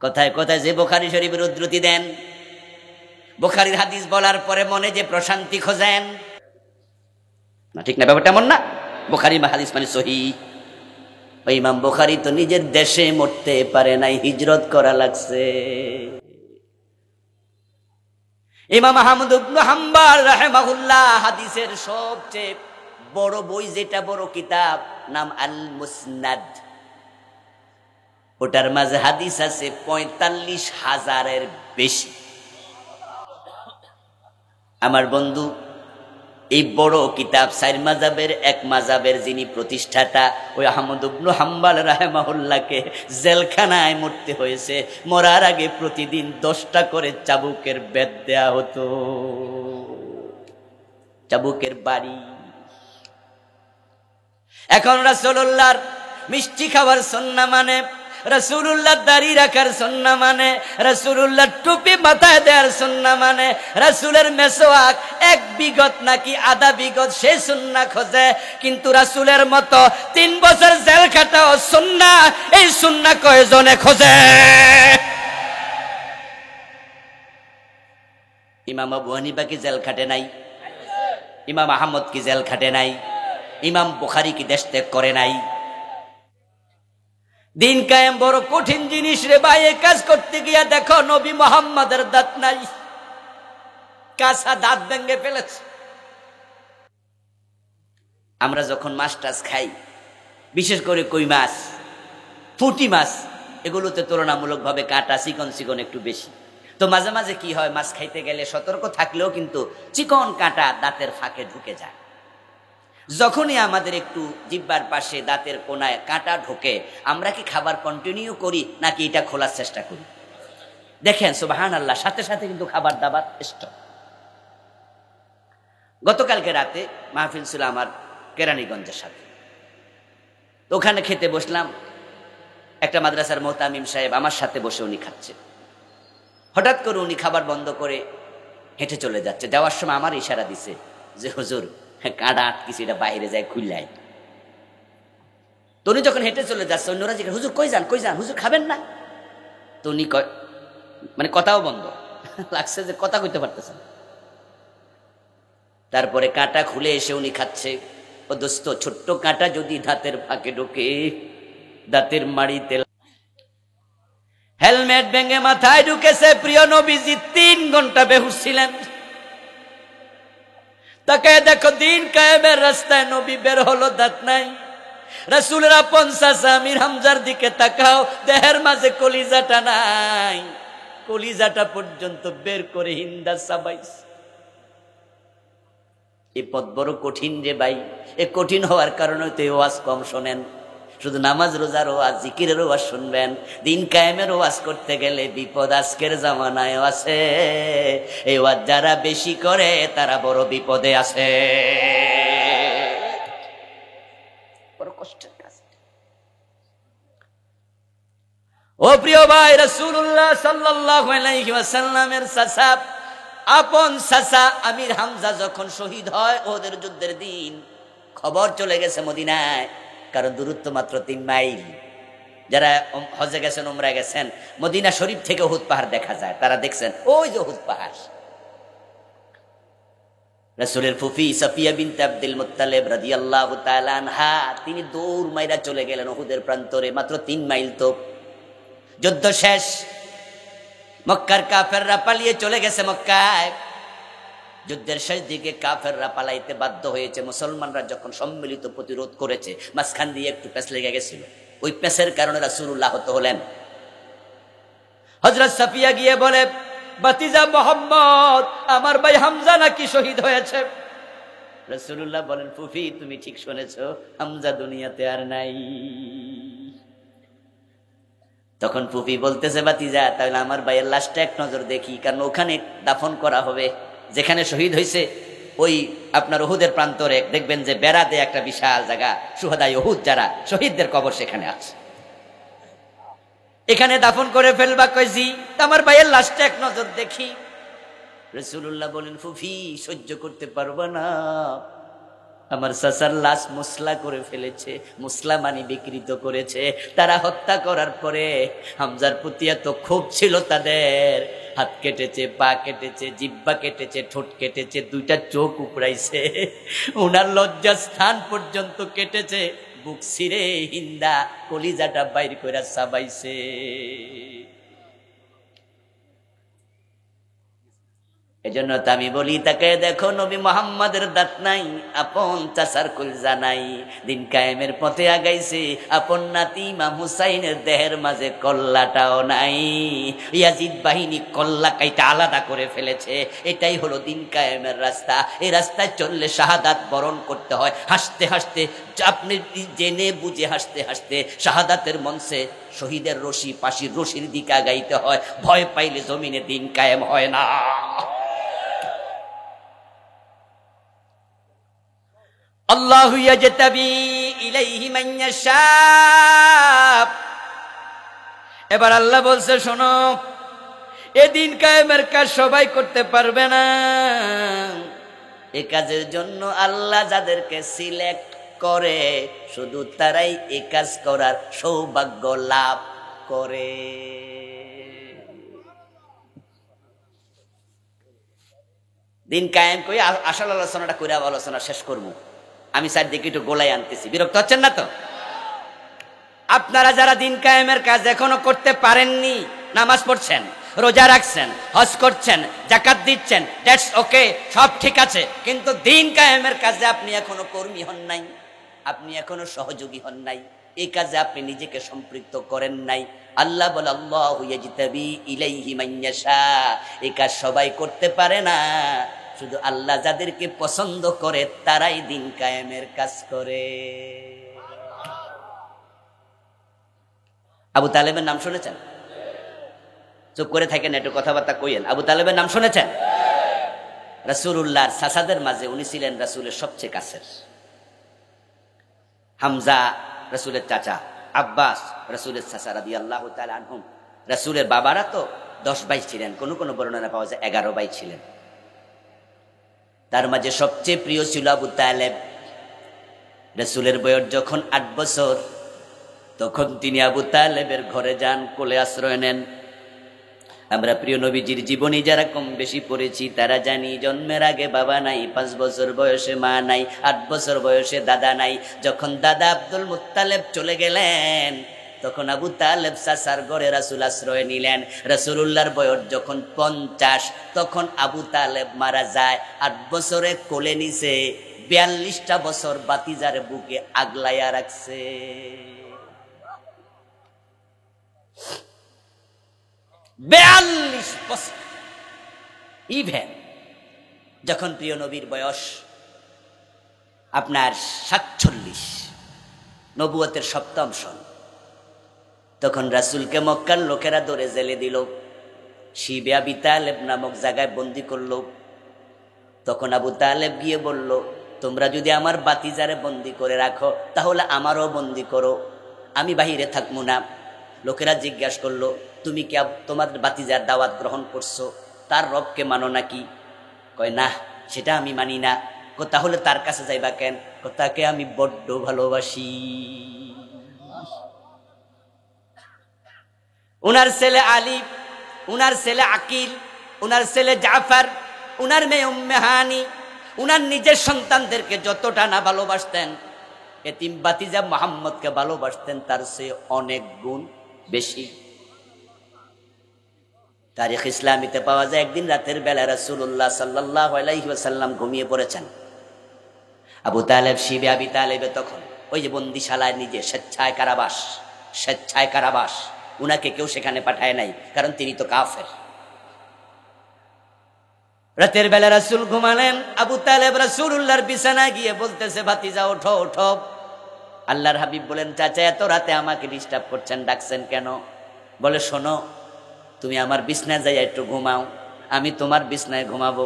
কথায় কথায় যে বুখারী শরীফের উদ্ধৃতি দেন, বুখারীর হাদিস বলার পরে মনে যে প্রশান্তি খোঁজেন না, ঠিক না? ব্যাপারটা এমন না। বুখারী হাদিস মানে সহিহ। ওই ইমাম বুখারী তো নিজের দেশে মরতে পারে নাই, হিজরত করা লাগছে। ইমাম আহমদ ইবনে হাম্বল রাহিমাহুল্লাহ হাদিসের সবচেয়ে বড় বই, যেটা বড় কিতাব, নাম আল মুসনাদ। ওটার মাঝে হাদিস আছে ৪৫,০০০-এর বেশি। আমার বন্ধু, এই বড় কিতাব চার মাযহাবের এক মাযহাবের যিনি প্রতিষ্ঠাতা, ওই আহমদ ইবনে হাম্বল রাহিমাহুল্লাহকে জেলখানায় মরতে হয়েছে। মরার আগে প্রতিদিন 10টা করে চাবুকের বেত দেয়া হতো, চাবুকের বাড়ি। এখন রাসূলুল্লাহর মিষ্টি খাবার সুন্নাহ মানে, রাসূলুল্লাহ দাড়ি রাখার সুন্নাহ মানে, রাসূলুল্লাহ টুপি মাথায় দেওয়ার সুন্নাহ মানে, রাসূলের মেসওয়াক 1 বিগত নাকি আধা বিগত সে সুন্নাহ খোঁজে। কিন্তু রাসূলের মতো 3 বছর জেল খাটাও সুন্নাহ, এই সুন্নাহ কয়জনে খোঁজে? ইমাম আবু হানিফা কি জেল খাটে নাই? ইমাম আহমদ কি জেল খাটে নাই? ইমাম বুখারী কি দেশ ত্যাগ করে নাই? দিন কায়েম বড় কঠিন জিনিস রে ভাই। এই কাজ করতে গিয়া দেখো নবী মুহাম্মাদের দাঁত নাই, কাঁচা দাঁত ভেঙে ফেলেছে। আমরা যখন মাছ টাছ খাই, বিশেষ করে কই মাছ, পুঁটি মাছ, এগুলোতে তুলনামূলকভাবে কাঁটা চিকন চিকন একটু বেশি। তো মাঝে মাঝে কি হয়, মাছ খাইতে গেলে সতর্ক থাকলেও কিন্তু চিকন কাঁটা দাঁতের ফাঁকে ঢুকে যায়। যখনই আমাদের একটু জিহ্বার পাশে দাঁতের কোনায় কাঁটা ঢোকে, আমরা কি খাবার কন্টিনিউ করি নাকি এটা খোলার চেষ্টা করি? দেখেন সুবহানাল্লাহ, সাথে সাথে কিন্তু খাবার দাবার স্টপ। গতকালকে রাতে মাহফিল ছিল আমার কেরানীগঞ্জের সাথে, তো ওখানে খেতে বসলাম। একটা মাদ্রাসার মোহতামিম সাহেব আমার সাথে বসে উনি খাচ্ছে। হঠাৎ করে উনি খাবার বন্ধ করে হেঁটে চলে যাচ্ছে। যাওয়ার সময় আমার ইশারা দিছে যে হুজুর, কাঁটা আটকিছে, এটা বাইরে যায় খুললাই। তো উনি যখন হেঁটে চলে যাচ্ছে, অন্যরা জিজ্ঞাসা, হুজুর কই যান, কই যান, হুজুর খাবেন না? তো উনি মানে কথাও বন্ধ, লাগছে যে কথা কইতে পারতেছেন। তারপরে কাঁটা খুলে এসে উনি খাচ্ছে। ও দোস্ত, ছোট্ট কাঁটা যদি দাঁতের ফাঁকে ঢোকে, দাঁতের মাড়িতে, হেলমেট ভেঙে মাথায় ঢুকেছে। প্রিয় নবীজি 3 ঘন্টা বেহুশ ছিলেন। তাকে দেখো, দিন কায়েমের রাস্তায় নবী বের হলো, দাঁত নাই। রাসূলের আপন চাচা আমির হামজার দিকে তাকাও, দেহের মাঝে কলিজাটা নাই, কলিজাটা পর্যন্ত বের করে হিন্দা চাবাইছে। এই পথ বড় কঠিন রে ভাই। এ কঠিন হওয়ার কারণে তো এই ওয়াজ কম শোনেন। শুধু নামাজ রোজার ওয়াজ, জিকিরের ওয়াজ শুনবেন। দিন কায়েমের ওয়াজ করতে গেলে বিপদ আজকের জামানায় আছে। এই ওয়াজ যারা বেশি করে তারা বড় বিপদে আছে, বড় কষ্টের কাজ। ও প্রিয় ভাই, রাসূলুল্লাহ সাল্লাল্লাহু আলাইহি ওয়াসাল্লামের চাচা, আপন চাচা আমির হামজা যখন শহীদ হয় ওদের যুদ্ধের দিন, খবর চলে গেছে মদিনায়, কারণ দূরত্ব মাত্র 3 মাইল। যারা হজে গেছেন, উমরায় গেছেন, মদিনা শরীফ থেকে উহুদ পাহাড় দেখা যায়। তারা দেখছেন ওই যে উহুদ পাহাড়। রাসূলের ফুফি সাফিয়া বিনতে আব্দুল মুত্তালিব রাদিয়াল্লাহু তাআলা আনহা, তিনি দৌড় মাইরা চলে গেলেন উহুদের প্রান্তরে। মাত্র 3 মাইল। তো যুদ্ধ শেষ, মক্কার কাফেররা পালিয়ে চলে গেছে মক্কায়। যুদ্ধের শেষ দিকে কাফেররা পালাইতে বাধ্য হয়েছে। মুসলমানরা যখন সম্মিলিত প্রতিরোধ করেছে, মাঝখান দিয়ে একটু পেঁচ লেগে গেছিল। ওই পেঁচের কারণে রাসূলুল্লাহ আহত হলেন। হযরত সাফিয়া গিয়ে বলে, ভাতিজা মুহাম্মদ, আমার ভাই হামজা নাকি শহীদ হয়েছে। রাসূলুল্লাহ বলেন, ফুফি তুমি ঠিক শুনেছো, হামজা দুনিয়াতে আর নাই। তখন ফুফি বলতেছে, ভাতিজা তাহলে আমার ভাইয়ের লাশটা এক নজর দেখি, কারণ ওখানে দাফন করা হবে যেখানে শহীদ হয়েছে। ওই আপনার উহুদের প্রান্তরে দেখবেন যে বেড়া দিয়ে একটা বিশাল জায়গা, শুহাদায়ে উহুদ যারা শহীদদের কবর সেখানে আছে, এখানে দাফন করে ফেলবা। কইছি আমার ভাইয়ের লাশটা এক নজর দেখি। রাসূলুল্লাহ বলেন, ফুফি সহ্য করতে পারবা না, আমার চাচার লাশ মুসলা করে ফেলেছে, মুসলা মানি বিকৃত করেছে। তারা হত্যা করার পরে হামজার প্রতি এত ক্ষোভ ছিল তাদের, হাত কেটেছে, পা কেটেছে, জিহ্বা কেটেছে, ঠোঁট কেটেছে, দুইটা চোখ উপড়াইছে, ওনার লজ্জা স্থান পর্যন্ত কেটেছে, বুক ছিঁড়ে হিন্দা কলিজাটা বাইর করে চাবাইছে। এজন্য তো আমি বলি, তাকে দেখো নবী মুহাম্মাদের দাঁত নাই, আপন চাচার কলজা নাই, দিন কায়েমের পথে আগাইছে, আপন নাতি ইমাম হুসাইনের দেহের মাঝে কল্লাটাও নাই। ইয়াজিদ বাহিনী কল্লা কাইটা আলাদা করে ফেলেছে। এটাই হলো দিন কায়েমের রাস্তা। এই রাস্তায় চললে শাহাদাত বরণ করতে হয় হাসতে হাসতে, আপনি জেনে বুঝে হাসতে হাসতে শাহাদাতের মঞ্চে শহীদের রশি, পাশির রশির দিকে আগাইতে হয়। ভয় পাইলে জমিনে দিন কায়েম হয় না। আল্লাহু ইয়াজতাবি ইলাইহি মান ইয়াশা। এবার আল্লাহ বলছে, শোনো, এদিন কায়েমের কাজ সবাই করতে পারবে না। এই কাজের জন্য আল্লাহ যাদেরকে সিলেক্ট করে শুধু তারাই এই কাজ করার সৌভাগ্য লাভ করে। দিন কায়েম করে আসল আলোচনাটা করে আলোচনা শেষ করবো। আমি চারদিকে একটু গোলাই আনতেছি, বিরক্ত হচ্ছেন না তো? আপনারা যারা দিন কায়েমের কাজ এখনো করতে পারেননি, নামাজ পড়ছেন, রোজা রাখছেন, হজ করছেন, যাকাত দিচ্ছেন, দ্যাটস ওকে, সব ঠিক আছে, কিন্তু দিন কায়েমের কাজে আপনি এখনো কর্মী হন নাই, আপনি এখনো সহযোগী হন নাই, এই কাজে আপনি নিজেকে সম্পৃক্ত করেন নাই। আল্লাহ বলে, আল্লাহু ইয়াজতাবি ইলাইহি মান ইয়াশা। এই কাজ সবাই করতে পারে না, শুধু আল্লাহ যাদেরকে পছন্দ করে তারাই দিন কায়েমের কাজ করে। আবু তালেবের নাম শুনেছেন? চুপ করে থাকেন, একটু কথাবার্তা কইেন। আবু তালেবের নাম শুনেছেন? রাসূলুল্লাহর চাচাদের মাঝে উনি ছিলেন রাসূলের সবচেয়ে কাছের। হামজা রাসূলের চাচা, আব্বাস রাসূলের চাচা রাদিয়াল্লাহু তাআলা আনহুম। রাসূলের বাবারা তো 10 ভাই ছিলেন, কোন কোন বর্ণনা পাওয়া যায় 11 ভাই ছিলেন। তার মাঝে সবচেয়ে প্রিয় ছিল আবু তালেব। রাসূলের বয়স যখন 8 বছর, তখন তিনি আবু তালেবের ঘরে যান, কোলে আশ্রয় নেন। আমরা প্রিয় নবীজির জীবনী যারা কম বেশি পড়েছি তারা জানি, জন্মের আগে বাবা নাই, 5 বছর বয়সে মা নাই, 8 বছর বয়সে দাদা নাই। যখন দাদা আব্দুল মুত্তালেব চলে গেলেন, তখন আবু তালেব চাচার ঘরে রাসূল আশ্রয় নিলেন। রাসূলুল্লাহর বয়স যখন 50, তখন আবু তালেব মারা যায়। 8 বছরে কোলে নিছে, 42টা বছর বাতিজার বুকে আগলাইয়া রাখছে। ইভেন যখন প্রিয় নবীর বয়স আপনার 47, নবুয়তের 7ম সন, তখন রাসূলকে মক্কার লোকেরা ধরে জেলে দিল, শিবে আবি তালেব নামক জায়গায় বন্দি করলো। তখন আবু তালেব গিয়ে বলল, তোমরা যদি আমার বাতিজারে বন্দি করে রাখো তাহলে আমারও বন্দি করো, আমি বাহিরে থাকবো না। লোকেরা জিজ্ঞাসা করলো, তুমি কি তোমার বাতিজার দাওয়াত গ্রহণ করছো? তার রবকে মানো নাকি? কয় না, সেটা আমি মানি না। তাহলে তার কাছে যাইবা কেন? তাকে আমি বড্ড ভালোবাসি। উনার ছেলে আলী, উনার ছেলে আকিল, উনার ছেলে জাফর, উনার মেয়ে উম্মে হানি, উনার নিজের সন্তানদেরকে যতটা না ভালোবাসতেন, এতিম বাতিজা মুহাম্মদকে ভালোবাসতেন তার চেয়ে অনেক গুণ বেশি। তারিখ ইসলামীতে পাওয়া যায়, একদিন রাতের বেলা রাসূলুল্লাহ সাল্লাল্লাহু আলাইহি ওয়াসাল্লাম ঘুমিয়ে পড়েছেন। আবু তালেব শিবে আবি তালেবে তখন ওই যে বন্দিশালায় নিজে স্বেচ্ছায় কারাবাস, উনাকে কেউ সেখানে পাঠায় নাই, কারণ তিনি তো কাফের। রাতের বেলা রাসূল ঘুমালেন, আবু তালেব রাসূলুল্লাহর বিছানায় গিয়ে বলতেছে, ভাতিজা ওঠো ওঠো। আল্লাহর হাবিব বলেন, চাচা এত রাতে আমাকে ডিস্টার্ব করছেন, ডাকছেন কেন? বলে, শোনো, তুমি আমার বিছনায় যাই একটু ঘুমাও, আমি তোমার বিছনায় ঘুমাবো।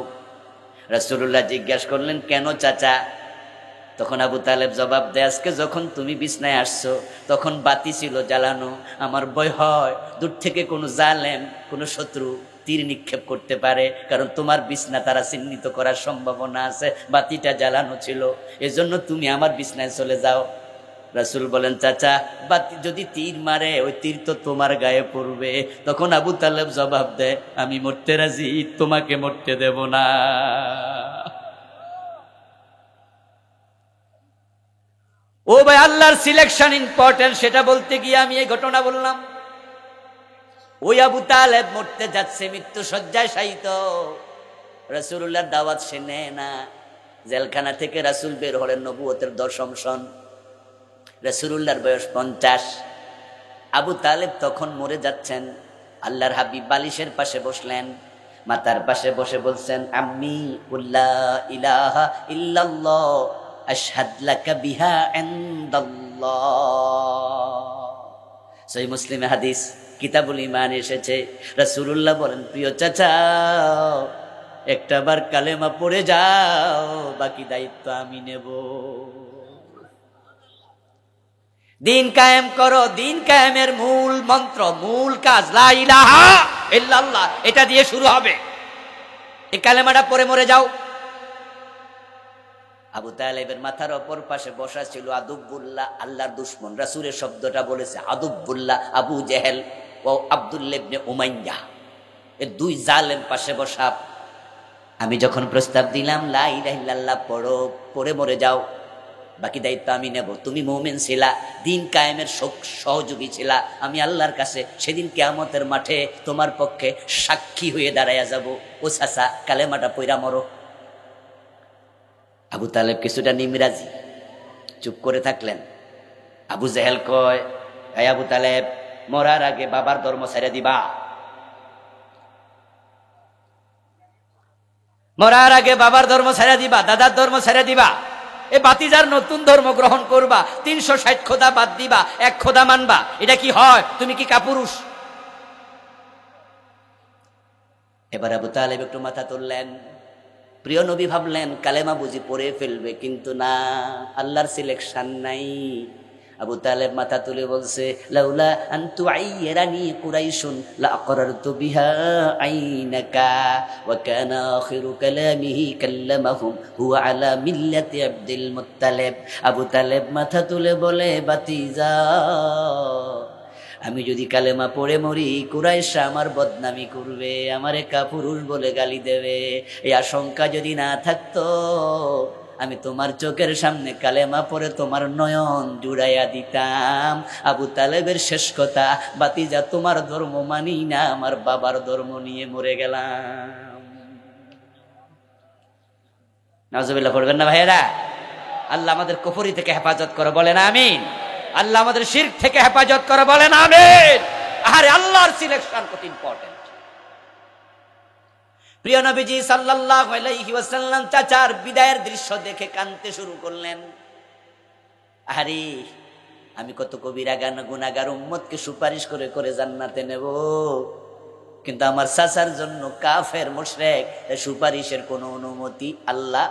রাসূলুল্লাহ জিজ্ঞাসা করলেন, কেন চাচা? তখন আবু তালেব জবাব দেয়, আজকে যখন তুমি বিছনায় আসছো তখন বাতি ছিল জ্বালানো, আমার ভয় হয় দূর থেকে কোনো জালেম, কোনো শত্রু তীর নিক্ষেপ করতে পারে, কারণ তোমার বিছনা তারা চিহ্নিত করার সম্ভাবনা আছে, বাতিটা জ্বালানো ছিল, এজন্য তুমি আমার বিছনায় চলে যাও। রাসূল বলেন, চাচা বাতি যদি তীর মারে ওই তীর তো তোমার গায়ে পড়বে। তখন আবু তালেব জবাব দেয়, আমি মরতে রাজি, তোমাকে মরতে দেব না। ও ভাই, আল্লাহর সিলেকশন ইম্পর্টেন্ট, সেটা বলতে গিয়ে আমি এই ঘটনা বললাম। ওই আবু তালেব মরতে যাচ্ছে, মৃত্যু শয্যায় শায়িত, রাসূলুল্লাহর দাওয়াত সে নেয় না। জেলখানা থেকে রাসূল বের হলেন নবুয়তের 10ম সন, রাসূলুল্লাহর বয়স 50। আবু তালেব তখন মরে যাচ্ছেন। আল্লাহর হাবিব বালিশের পাশে বসলেন, মাথার পাশে বসে বলছেন, আম্মি লা ইলাহা ইল্লাল্লাহ আশহাদ লাকা বিহা ইনদাল্লাহ। সহিহ মুসলিমে হাদিস কিতাবুল ঈমান এসেছে, রাসূলুল্লাহ বলেন, প্রিয় চাচা একটাবার কালেমা পড়ে যাও, বাকি দায়িত্ব আমি নেব। দিন কায়েম করো, দিন কায়েমের মূল মন্ত্র, মূল কাজ লা ইলাহা ইল্লাল্লাহ, এটা দিয়ে শুরু হবে। এই কালেমাটা পড়ে মরে যাও। আবু তালেবের মাথার অপর পাশে বসা ছিল আদুবুল্লাহ, আল্লাহর দুশমন। রাসূলের শব্দটা বলেছে আদুবুল্লাহ, আবু জেহেল ও আব্দুল্লাহ ইবনে উমাইয়া, এই দুই জালেম পাশে বসা। আমি যখন প্রস্তাব দিলাম লা ইলাহা ইল্লাল্লাহ পড়ো, পড়ে মরে যাও, বাকি দায়িত্ব আমি নেব। তুমি মুমিন ছিলা, দিন কায়েমের সহযোগী ছিলা, আমি আল্লাহর কাছে সেদিন কিয়ামতের মাঠে তোমার পক্ষে সাক্ষী হয়ে দাঁড়াইয়া যাব। ও চাচা কালেমাটা পয়রা মরো। আবু তালেব কিছুটা নিমরাজি, চুপ করে থাকলেন। আবু জেহেল কয়, এই আবু তালেব, মরার আগে বাবার ধর্ম ছেড়ে দিবা, মরার আগে বাবার ধর্ম ছেড়ে দিবা, দাদার ধর্ম ছেড়ে দিবা, এ বাতিজার নতুন ধর্ম গ্রহণ করবা, 360 খোদা বাদ দিবা, এক খোদা মানবা, এটা কি হয়? তুমি কি কাপুরুষ? এবার আবু তালেব একটু মাথা তুললেন। প্রিয় নবী ভাবলেন কালেমা বুঝি পড়ে ফেলবে, কিন্তু না, আল্লাহর সিলেকশন নাই। আবু তালেব মাথা তুলে বলছে, লাউলা আন তুআইরানি কুরাইশুন লাআকরারতু বিহা আইনাকা ওয়া কানা আখিরু কালামিহি কাল্লামাহুম হুয়া আলা মিল্লাতি আব্দুল মুত্তালিব। আবু তালেব মাথা তুলে বলে, বাতিজা, আমি যদি কালেমা পড়ে মরি, কুরাইশরা আমার বদনামি করবে, আমারে কাপুরুষ বলে গালি দেবে। এই আশঙ্কা যদি না থাকতো, আমি তোমার চোখের সামনে কালেমা পড়ে তোমার নয়ন জুড়াইয়া দিতাম। আবু তালেবের শেষ কথা, বাতিজা তোমার ধর্ম মানি না, আমার বাবার ধর্ম নিয়ে মরে গেলাম। নাউজুবিল্লাহ পড়বেন না ভাইয়েরা? আল্লাহ আমাদের কুফরি থেকে হেফাজত করো, বলেন আমিন। আল্লাহ আমাদের শিরক থেকে হেফাজত করে, বলেন আমিন। আরে আল্লাহর সিলেকশন কত ইম্পর্টেন্ট। প্রিয় নবীজি সাল্লাল্লাহু আলাইহি ওয়াসাল্লাম চাচার বিদায়ের দৃশ্য দেখে কাঁদতে শুরু করলেন। আরে আমি কত কবিরা গুনাহগার উম্মতকে সুপারিশ করে করে জান্নাতে নেব, কিন্তু আমার চাচার জন্য কাফের মুশরিক, সুপারিশের কোনো অনুমতি আল্লাহ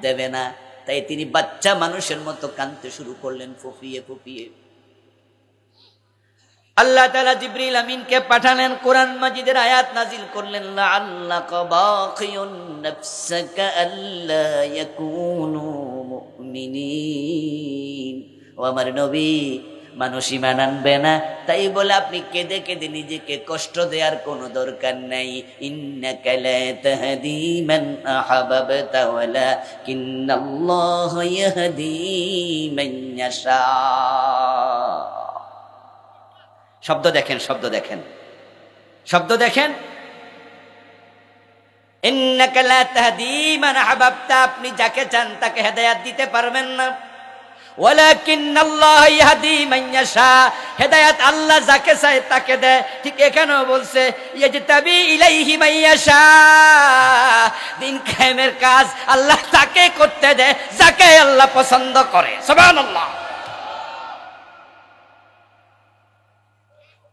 দেবে না। তাই তিনি বাচ্চা মানুষের মতো কাঁদতে শুরু করলেন, ফুপিয়ে ফুপিয়ে। আল্লাহ তাআলা জিবরিল আমিনকে পাঠালেন, কোরআন মাজিদের আয়াত নাজিল করলেন, লাআল্লাকা বাখিউন নাফসাকা আল্লা ইয়াকুনু মুমিনিন। ও আমার নবী, মানুষ ঈমান আনবে না, তাই বলে আপনি কেঁদে কেঁদে নিজেকে কষ্ট দেওয়ার কোনো দরকার নাই। ইন্নাকা লা তাহদি মান আহাবাবতা ওয়ালাকিন্নাল্লাহা ইয়াহদি মান ইয়াশা। শব্দ দেখেন, শব্দ দেখেন, শব্দ দেখেন। ইন্নাকা লা তাহদি মান আহাবাবতা, আপনি যাকে চান তাকে হেদায়েত দিতে পারবেন না। ওয়ালাকিন্নাল্লাহা ইয়াহদি মান ইয়াশা, হেদায়েত আল্লাহ যাকে চায় তাকে দেয়। ঠিক এখানেও বলছে, ইয়াজতাবি ইলাইহি মান ইয়াশা, দিন কায়েমের কাজ আল্লাহ তাকে করতে দেয় যাকে আল্লাহ পছন্দ করে। সুবহানাল্লাহ।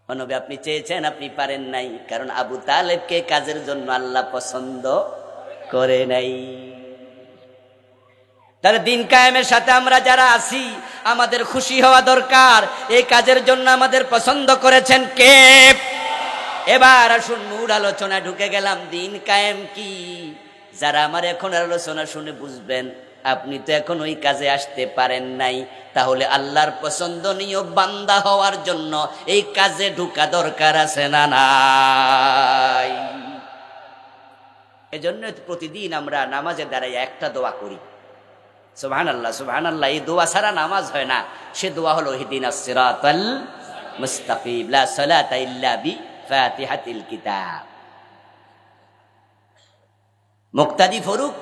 নবী আপনি চেয়েছেন, আপনি পারেন নাই, কারণ আবু তালেবকে কাজের জন্য আল্লাহ পছন্দ করে নাই। তাহলে দিন কায়েমের সাথে আমরা যারা আছি আমাদের খুশি হওয়া দরকার। এই কাজের জন্য আমাদের পছন্দ করেছেন কে? এবার আসুন মূল আলোচনা ঢুকে গেলাম। দিন কায়েম কি? যারা আমার এখন আলোচনা শুনে বুঝবেন আপনি তো এখন ওই কাজে আসতে পারেন নাই, তাহলে আল্লাহর পছন্দনীয় বান্দা হওয়ার জন্য এই কাজে ঢুকা দরকার আছে না নাই? এজন্য প্রতিদিন আমরা নামাজে দাঁড়াই একটা দোয়া করি, সুবহানাল্লাহ সুবহানাল্লাহ। এই দোয়া ছাড়া নামাজ হয় না। সে দোয়া হলো ইহদিনাস সিরাতাল মুস্তাকিম, লা সালাতা ইল্লা বিফাতিহাতিল কিতাব। মুক্তাদি ফরুক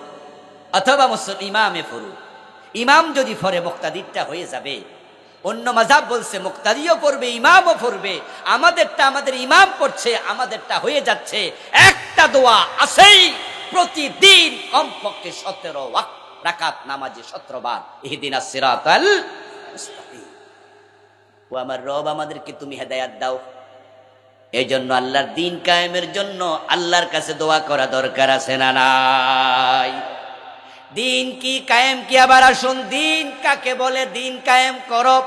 অথবা ইমামে ফরুক, ইমাম যদি ফরে মুক্তাদিরটা হয়ে যাবে। অন্য মাযহাব বলছে মুক্তাদিও পড়বে ইমামও পড়বে, আমাদেরটা আমাদের ইমাম পড়ছে, আমাদেরটা হয়ে যাচ্ছে। একটা দোয়া আছেই প্রতিদিন কমপক্ষে 17 ওয়াক্ত রাকাত নামাজে 17 বার ইহদিনাস সিরাতাল মুস্তাকিম। ও আমার রব, আমাদেরকে তুমি হেদায়েত দাও। এই জন্য আল্লাহর দিন কায়েমের জন্য আল্লাহর কাছে দোয়া করা দরকার আছে না নাই? দিন কি কায়েম কি? আবার আসুন, দিন কাকে বলে? দিন কায়েম করো।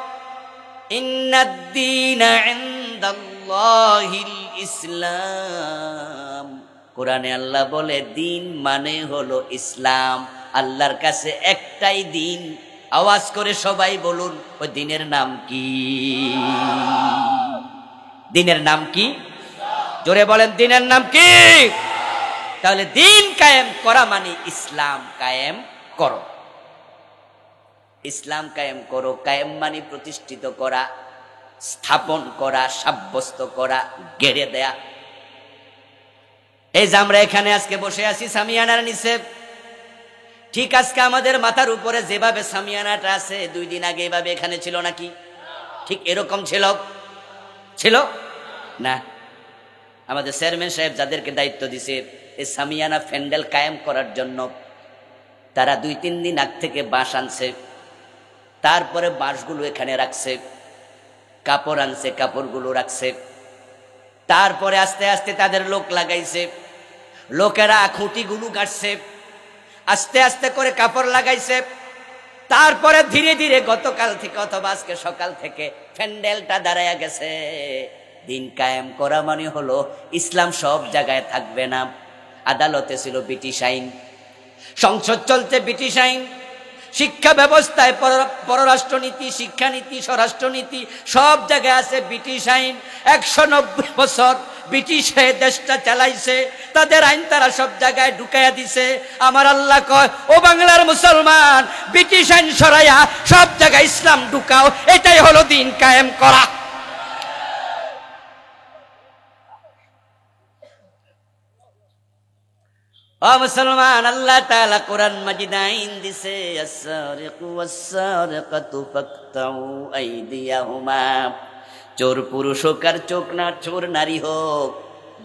ইন্নাদ-দীনা ইনদাল্লাহিল ইসলাম। কোরআনে আল্লাহ বলে দিন মানে হলো ইসলাম। আল্লাহর কাছে একটাই দিন। আওয়াজ করে সবাই বলুন, ওই দিনের নাম কি? দিনের নাম কি? জোরে বলেন, দিনের নাম কি? তাহলে দিন কায়েম করা মানে ইসলাম কায়েম করো। ইসলাম কায়েম করো, কায়েম মানে প্রতিষ্ঠিত করা, স্থাপন করা, সাব্যস্ত করা, গেড়ে দেয়া। এই যে আমরা এখানে আজকে বসে আছি সামিয়ানার নিচে, ঠিক আজকে আমাদের মাথার উপরে যেভাবে সামিয়ানাটা আছে 2 দিন আগে এভাবে এখানে ছিল নাকি? ঠিক এরকম ছিল না? আমাদের চেয়ারম্যান সাহেব যাদেরকে দায়িত্ব দিছে এই সামিয়ানা প্যান্ডেল কায়েম করার জন্য, তারা 2-3 দিন আগ থেকে বাঁশ আনছে, তারপরে বাঁশগুলো এখানে রাখছে, কাপড় আনছে, কাপড়গুলো রাখছে, তারপরে আস্তে আস্তে তাদের লোক লাগাইছে, লোকেরা খুঁটিগুলো গাড়ছে, আস্তে আস্তে করে কাপড় লাগাইছে, তারপরে ধীরে ধীরে গতকাল থেকে অথবা আজকে সকাল থেকে প্যান্ডেলটা দাঁড়ায়া গেছে। দিন কায়েম করা মানে হলো ইসলাম সব জায়গায় থাকবে না। আদালতে ছিল ব্রিটিশ আইন, সংসদ চলছে ব্রিটিশ আইন, শিক্ষা ব্যবস্থায় পররাষ্ট্রনীতি, শিক্ষানীতি, স্বরাষ্ট্রনীতি সব জায়গায় আছে ব্রিটিশ আইন। 190 বছর ব্রিটিশ দেশটা চালাইছে, তাদের আইন তারা সব জায়গায় ঢুকাইয়া দিছে। আমার আল্লাহ কয়, ও বাংলার মুসলমান, ব্রিটিশ আইন সরাইয়া সব জায়গায় ইসলাম ঢুকাও, এটাই হলো দিন কায়েম করা। ও মুসলমান, আল্লাহ তাআলা কোরআন মাজিদ আইন দিছে, আস-সারিকু ওয়াস-সারিকাতু ফাকতাউ আইদিয়াহুমা। চোর পুরুষ হোক আর চোর নারী হোক,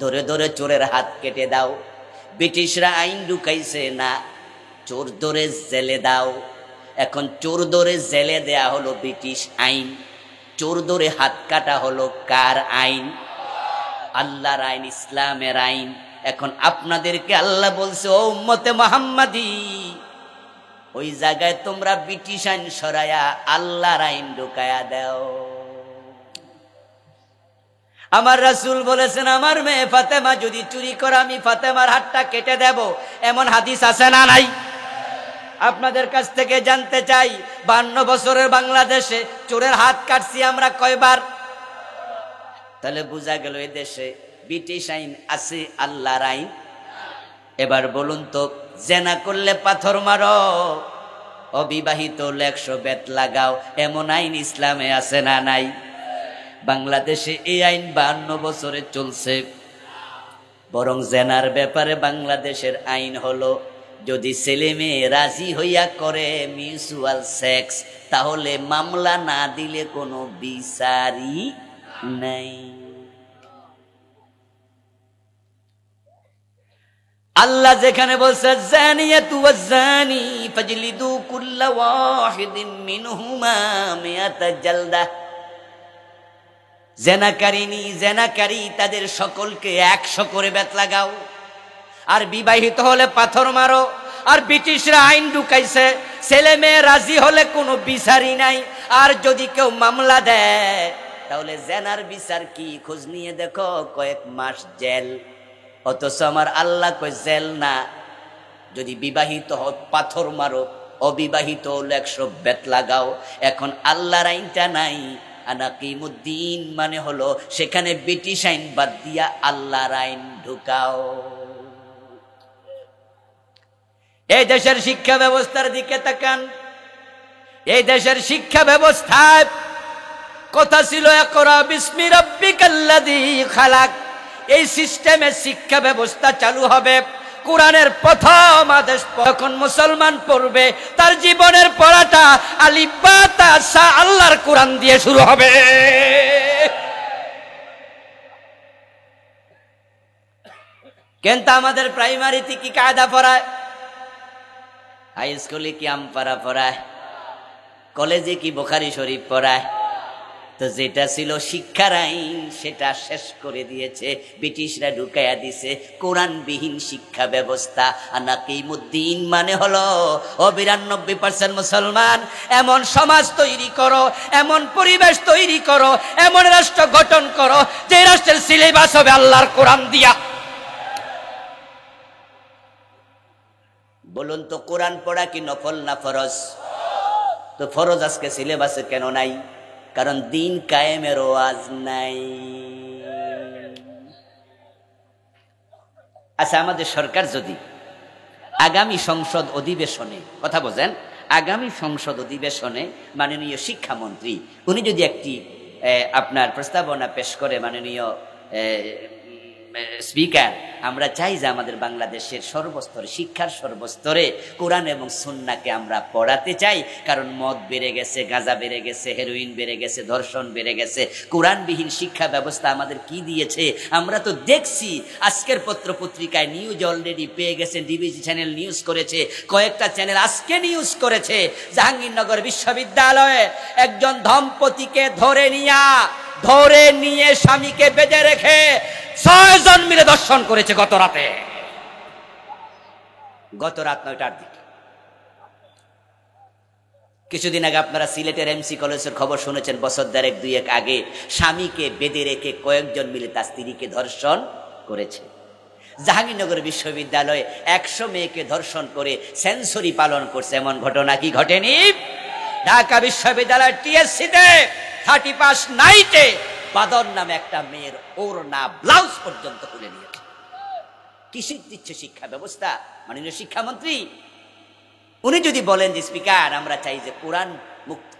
ধরে ধরে চোরের হাত কেটে দাও। ব্রিটিশরা আইন ঢুকাইছে না, চোর ধরে জেলে দাও। এখন চোর ধরে জেলে দেয়া হলো ব্রিটিশ আইন, চোর ধরে হাত কাটা হলো কার আইন? আল্লাহর আইন, ইসলামের আইন। এখন আপনাদেরকে আল্লাহ বলছে, ও উম্মতে মুহাম্মাদি, ওই জায়গায় তোমরা ব্রিটিশ আইন সরায়া আল্লাহর আইন ঢুকায়া দাও। আমার রাসূল বলেছেন, আমার মেয়ে ফাতেমা যদি চুরি করে আমি ফাতেমার হাতটা কেটে দেব। এমন হাদিস আছে না নাই? আপনাদের কাছ থেকে জানতে চাই, 52 বছরের বাংলাদেশে চোরের হাত কাটছি আমরা কয়বার? তাহলে বোঝা গেল এই দেশে ব্রিটিশ আইন আছে, আল্লাহর আইন। এবার বলুন তো, জেনা করলে পাথর মারো, অবিবাহিত হলে 100 বেত লাগাও, এমন আইন ইসলামে আছে না নাই? বাংলাদেশে এই আইন 52 বছরে চলছে। বরং জেনার ব্যাপারে বাংলাদেশের আইন হলো, যদি ছেলে মেয়ে রাজি হইয়া করে মিউচুয়াল সেক্স, তাহলে মামলা না দিলে কোনো বিচারই নাই। আল্লাহ যেখানে বলছে, জানিয়াতু ওয়াজ-জানি ফাজলিদু কুল্লা ওয়াহিদিন মিনহুমা মিয়াতা জালদা, জেনাকারী তাদের সকলকে 100 করে বেত লাগাও। আর বিবাহিত হলে পাথর মারো। আর ব্রিটিশরা আইন ঢুকাইছে, ছেলে মেয়ে রাজি হলে কোনো বিচারই নাই, আর যদি কেউ মামলা দেয় তাহলে জেনার বিচার কি, খোঁজ নিয়ে দেখো কয়েক মাস জেল। অথচ আমার আল্লাহ কয় জেল না, যদি বিবাহিত হও পাথর মারো, অবিবাহিত হলে 100 বেত লাগাও। এখন আল্লাহর আইনটা নাই, আনাকিমুদ্দিন মানে হলো সেখানে ব্রিটিশ আইন বাদ দিয়া আল্লাহর আইন ঢুকাও। এই দেশের শিক্ষা ব্যবস্থার দিকে তাকান। এই দেশের শিক্ষা ব্যবস্থায় কথা ছিল ইকরা বিসমি রাব্বিকাল্লাযী খালাক। এই সিস্টেমে শিক্ষা ব্যবস্থা চালু হবে। কোরআনের প্রথম আদেশ যখন মুসলমান পড়বে, তার জীবনের পড়াটা আলিফ বা তা সা আল্লাহর কোরআন দিয়ে শুরু হবে। কিন্তু আমাদের প্রাইমারিতে কি কায়দা পড়ায়, হাই স্কুলে কি আমপারা পড়ায়, কলেজে কি বুখারী শরীফ পড়ায়। তো যেটা ছিল শিক্ষার আইন সেটা শেষ করে দিয়েছে, ব্রিটিশরা ঢুকাইয়া দিছে কোরআনবিহীন শিক্ষা ব্যবস্থা। আনাকিমুদ্দিন মানে হলো ও 92% মুসলমান, এমন সমাজ তৈরি করো, এমন পরিবেশ তৈরি করো, এমন রাষ্ট্র গঠন করো যে রাষ্ট্রের সিলেবাস হবে আল্লাহর কোরআন দিয়া। বলুন তো কোরআন পড়া কি নফল না ফরজ? তো ফরজ আজকে সিলেবাসে কেন নাই? কারণ দিন কায়েমের ওয়াজ নাই। আচ্ছা, আমাদের সরকার যদি আগামী সংসদ অধিবেশনে, কথা বোঝেন, আগামী সংসদ অধিবেশনে মাননীয় শিক্ষামন্ত্রী উনি যদি একটি আপনার প্রস্তাবনা পেশ করে, মাননীয় স্পিকার, আমরা চাই যে আমাদের বাংলাদেশের সর্বস্তরে, শিক্ষার সর্বস্তরে কোরআন এবং সুন্নাহকে আমরা পড়াতে চাই। কারণ মদ বেড়ে গেছে, গাঁজা বেড়ে গেছে, হেরোইন বেড়ে গেছে, ধর্ষণ বেড়ে গেছে। কোরআনবিহীন শিক্ষা ব্যবস্থা আমাদের কি দিয়েছে আমরা তো দেখছি। আজকের পত্র পত্রিকায় নিউজ অলরেডি পেয়ে গেছেন, ডিবিসি চ্যানেল নিউজ করেছে, কয়েকটা চ্যানেল আজকে নিউজ করেছে জাহাঙ্গীরনগর বিশ্ববিদ্যালয়ে একজন দম্পতিকে ধরে নিয়ে স্বামীকে বেঁধে রেখে 6 জন মিলে দর্শন করেছে গত রাত 9টার দিকে। কিছুদিন আগে আপনারা সিলেটের এমসি কলেজের খবর শুনেছেন, বছর 1.5-2 আগে স্বামীকে বেঁধে রেখে কয়েকজন মিলে তার স্ত্রীকে ধর্ষণ করেছে। জাহাঙ্গীরনগর বিশ্ববিদ্যালয়ে 100 মেয়েকে ধর্ষণ করে সেঞ্চুরি পালন করছে, এমন ঘটনা কি ঘটেনি? ঢাকা বিশ্ববিদ্যালয়ের টিএসসিতে 30 নাইটে বাদর নামে একটা মেয়ের ওড়না ব্লাউজ পর্যন্ত খুলে নিয়েছে। কি দিচ্ছে শিক্ষা ব্যবস্থা মাননীয় শিক্ষামন্ত্রী? উনি যদি বলেন যে স্পিকার, আমরা চাই যে